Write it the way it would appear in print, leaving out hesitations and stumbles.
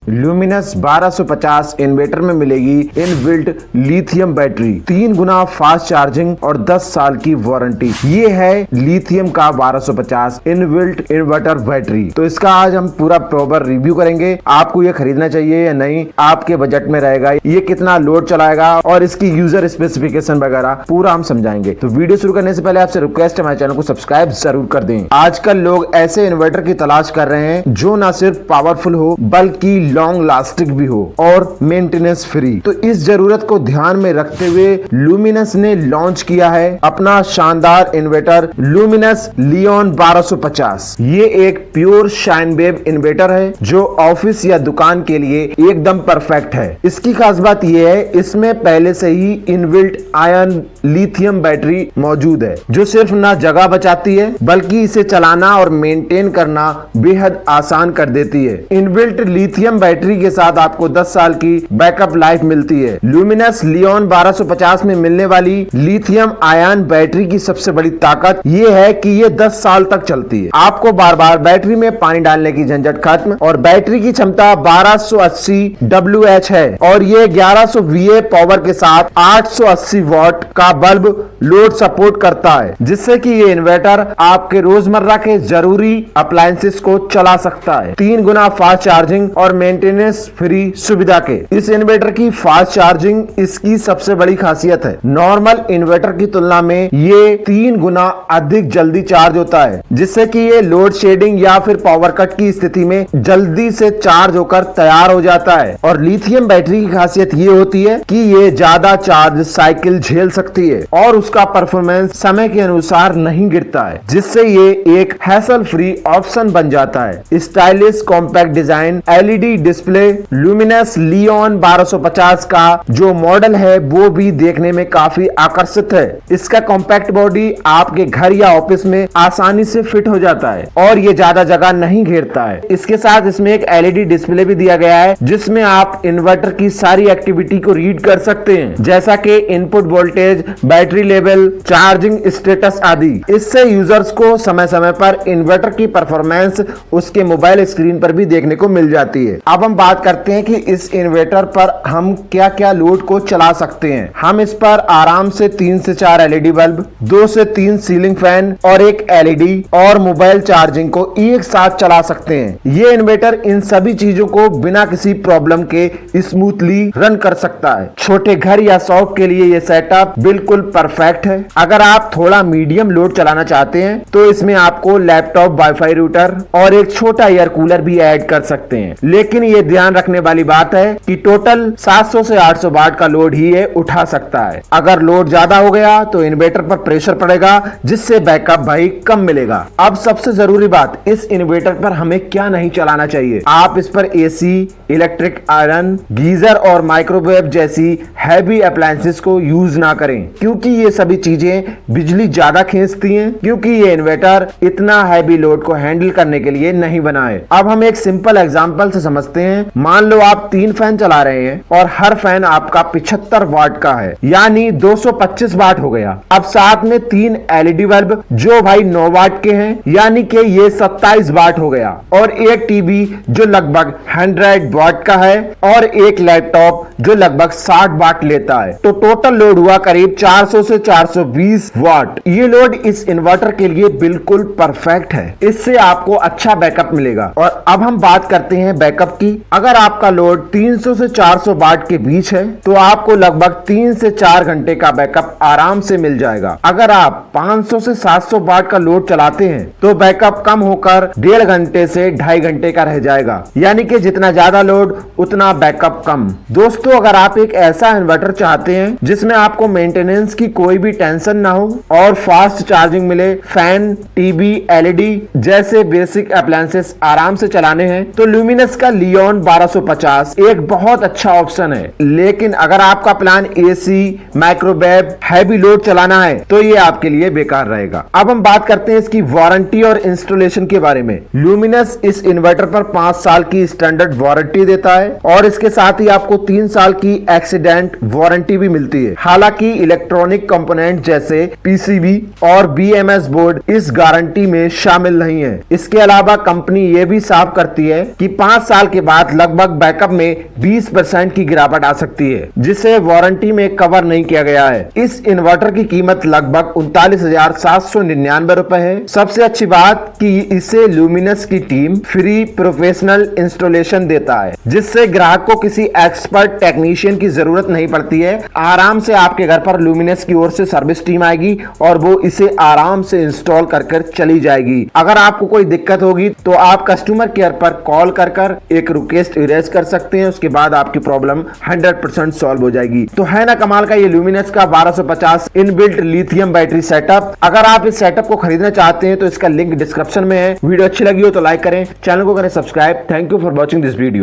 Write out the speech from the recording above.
Luminous 1250 inverter में मिलेगी inbuilt lithium battery, 3 गुना fast charging और 10 साल की वारंटी। ये है लिथियम का 1250 इनबिल्ट इन्वर्टर बैटरी। तो इसका आज हम पूरा प्रॉपर रिव्यू करेंगे। आपको ये खरीदना चाहिए या नहीं, आपके बजट में रहेगा, ये कितना लोड चलाएगा और इसकी यूजर स्पेसिफिकेशन वगैरह पूरा हम समझाएंगे। तो वीडियो शुरू करने से पहले आपसे रिक्वेस्ट है, हमारे चैनल को सब्सक्राइब जरूर कर दें। आजकल लोग ऐसे इन्वर्टर की तलाश कर रहे हैं जो न सिर्फ पावरफुल हो बल्कि लॉन्ग लास्टिंग भी हो और मेंटेनेंस फ्री। तो इस जरूरत को ध्यान में रखते हुए ल्यूमिनस ने लॉन्च किया है अपना शानदार इन्वर्टर ल्यूमिनस लियोन 1250। ये एक प्योर शाइन वेव इन्वर्टर है जो ऑफिस या दुकान के लिए एकदम परफेक्ट है। इसकी खास बात यह है, इसमें पहले से ही इनबिल्ट आयन लिथियम बैटरी मौजूद है जो सिर्फ ना जगह बचाती है बल्कि इसे चलाना और मेंटेन करना बेहद आसान कर देती है। इनबिल्ट लिथियम बैटरी के साथ आपको 10 साल की बैकअप लाइफ मिलती है। ल्यूमिनस लियोन 1250 में मिलने वाली लिथियम आयन बैटरी की सबसे बड़ी ताकत ये है कि ये 10 साल तक चलती है। आपको बार बार बैटरी में पानी डालने की झंझट खत्म और बैटरी की क्षमता 1280 WH है और ये 1100 VA पावर के साथ 880 वॉट का बल्ब लोड सपोर्ट करता है, जिससे कि ये इन्वर्टर आपके रोजमर्रा के जरूरी अप्लायंसेस को चला सकता है। 3 गुना फास्ट चार्जिंग और मेंटेनेंस फ्री सुविधा के इस इन्वर्टर की फास्ट चार्जिंग इसकी सबसे बड़ी खासियत है। नॉर्मल इन्वर्टर की तुलना में ये 3 गुना अधिक जल्दी चार्ज होता है, जिससे कि ये लोड शेडिंग या फिर पावर कट की स्थिति में जल्दी से चार्ज होकर तैयार हो जाता है। और लिथियम बैटरी की खासियत ये होती है कि ये ज्यादा चार्ज साइकिल झेल सकती है और उसका परफॉर्मेंस समय के अनुसार नहीं गिरता है, जिससे ये एक हैसल फ्री ऑप्शन बन जाता है। Stylish compact design, LED display, Luminous Leon 1250 का जो मॉडल है वो भी देखने में काफी आकर्षित है। इसका कॉम्पैक्ट बॉडी आपके घर या ऑफिस में आसानी से फिट हो जाता है और ये ज्यादा जगह नहीं घेरता है। इसके साथ इसमें एक LED डिस्प्ले भी दिया गया है जिसमें आप इन्वर्टर की सारी एक्टिविटी को रीड कर सकते हैं, जैसा कि input voltage, battery level, charging status आदि। इससे यूजर्स को समय समय पर इन्वर्टर की परफॉर्मेंस उसके मोबाइल स्क्रीन पर भी देखने को मिल जाती है। अब हम बात करते हैं कि इस इन्वर्टर पर हम क्या क्या लोड को चला सकते हैं। हम इस पर आराम से 3 से 4 LED बल्ब, 2 से 3 सीलिंग फैन और एक LED और मोबाइल चार्जिंग को एक साथ चला सकते हैं। ये इन्वर्टर इन सभी चीजों को बिना किसी प्रॉब्लम के स्मूथली रन कर सकता है। छोटे घर या शॉप के लिए ये सेटअप बिल्कुल परफेक्ट है। अगर आप थोड़ा मीडियम लोड चलाना चाहते हैं तो इसमें आपको लैपटॉप, वाईफाई रूटर और एक छोटा एयर कूलर भी ऐड कर सकते हैं। लेकिन ये ध्यान रखने वाली बात है कि टोटल 700 से 800 वाट का लोड ही ये उठा सकता है। अगर लोड ज्यादा हो गया तो इन्वर्टर पर प्रेशर पड़ेगा, जिससे बैकअप भाई कम मिलेगा। अब सबसे जरूरी बात, इस इन्वर्टर पर हमें क्या नहीं चलाना चाहिए। आप इस पर AC, इलेक्ट्रिक आयरन, गीजर और माइक्रोवेव जैसी हैवी अप्लायंसेस को यूज ना करें, क्योंकि ये सभी चीजें बिजली ज्यादा खींचती हैं, क्योंकि ये इन्वर्टर इतना हैवी लोड को हैंडल करने के लिए नहीं बना है। अब हम एक सिंपल एग्जांपल से समझते हैं। मान लो आप 3 फैन चला रहे हैं और हर फैन आपका 75 वाट का है, यानी 225 वाट हो गया। अब साथ में 3 LED बल्ब जो भाई 9 वाट के हैं, यानी कि ये 27 वाट हो गया, और एक टीवी जो लगभग 100 वाट का है और एक लैपटॉप जो लगभग 60 वाट लेता है। तो टोटल लोड हुआ करीब 400 से 420 वाट। ये लोड इस इन्वर्टर के लिए बिल्कुल परफेक्ट है। इससे आपको अच्छा बैकअप मिलेगा। और अब हम बात करते हैं बैकअप की। अगर आपका लोड 300 से 400 वाट के बीच है तो आपको लगभग 3 से 4 घंटे का बैकअप आराम से मिल जाएगा। अगर आप 500 से 700 वाट का लोड चलाते हैं तो बैकअप कम होकर 1.5 घंटे से 2.5 घंटे का रह जाएगा, यानी कि जितना ज्यादा लोड उतना बैकअप कम। दोस्तों, अगर आप एक ऐसा इन्वर्टर चाहते हैं जिसमें आपको मेंटेनेंस की कोई भी टेंशन ना हो और फास्ट चार्जिंग मिले, फैन, टीवी, LED जैसे बेसिक अप्लायंसेस आराम से चलाने हैं, तो ल्यूमिनस का लियोन 1250 एक बहुत अच्छा ऑप्शन है। लेकिन अगर आपका plan AC, microwave, heavy load चलाना है तो ये आपके लिए बेकार रहेगा। अब हम बात करते हैं इसकी वारंटी और इंस्टॉलेशन के बारे में। ल्यूमिनस इस इन्वर्टर पर 5 साल की स्टैंडर्ड वारंटी देता है और इसके साथ ही आपको 3 साल की एक्सीडेंट वारंटी भी मिलती है। हालांकि इलेक्ट्रॉनिक कंपोनेंट जैसे PCB और BMS बोर्ड इस गारंटी में शामिल नहीं है। इसके अलावा कंपनी ये भी साफ करती है कि 5 साल के बाद लगभग बैकअप में 20% की गिरावट आ सकती है, जिसे वारंटी में कवर नहीं किया गया है। इस इन्वर्टर की कीमत लगभग 39,799 रुपए है। सबसे अच्छी बात कि इसे ल्यूमिनस की टीम फ्री प्रोफेशनल इंस्टॉलेशन देता है, जिससे ग्राहक को किसी एक्सपर्ट टेक्नीशियन की जरूरत नहीं पड़ती है। आराम से आपके घर पर ल्यूमिनस की ओर से सर्विस टीम आएगी और वो इसे आराम से इंस्टॉल कर चली जाएगी। अगर आपको कोई दिक्कत होगी तो आप कस्टमर केयर पर कॉल कर एक रिक्वेस्ट इरेज कर सकते हैं। उसके बाद आपकी प्रॉब्लम 100% सॉल्व हो जाएगी। तो है ना कमाल का ये ल्यूमिनस का 1250 इनबिल्ट लिथियम बैटरी सेटअप। अगर आप इस सेटअप को खरीदना चाहते हैं तो इसका लिंक डिस्क्रिप्शन में है। वीडियो अच्छी लगी हो तो लाइक करें, चैनल को करें subscribe. Thank you for watching this video.